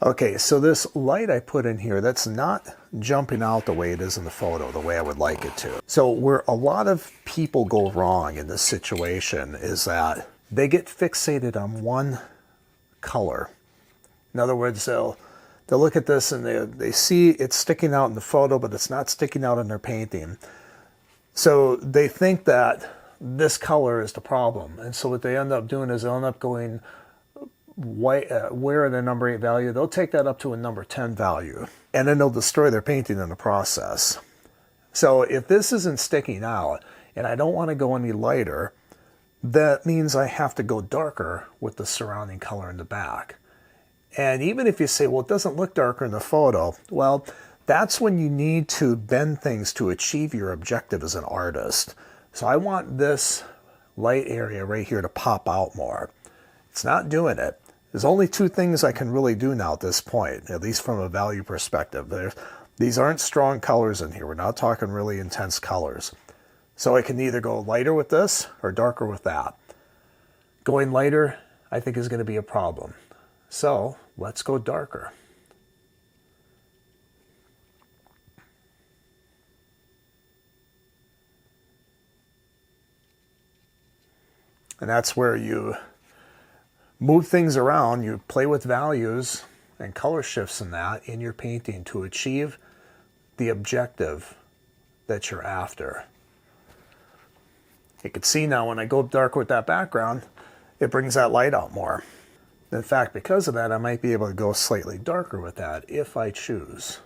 Okay, so this light I put in here, that's not jumping out the way it is in the photo, the way I would like it to. So where a lot of people go wrong in this situation is that they get fixated on one color. In other words, they'll look at this and they see it's sticking out in the photo, but it's not sticking out in their painting. So they think that this color is the problem. And so what they end up doing is they'll end up going white, where the number 8 value, they'll take that up to a number 10 value. And then they'll destroy their painting in the process. So if this isn't sticking out and I don't want to go any lighter, that means I have to go darker with the surrounding color in the back. And even if you say, well, it doesn't look darker in the photo, well, that's when you need to bend things to achieve your objective as an artist. So I want this light area right here to pop out more. It's not doing it. There's only two things I can really do now at this point, at least from a value perspective. These aren't strong colors in here. We're not talking really intense colors. So I can either go lighter with this or darker with that. Going lighter, I think, is going to be a problem. So let's go darker. And that's where you move things around, you play with values and color shifts in that in your painting to achieve the objective that you're after. You can see now when I go darker with that background, it brings that light out more. In fact, because of that, I might be able to go slightly darker with that if I choose.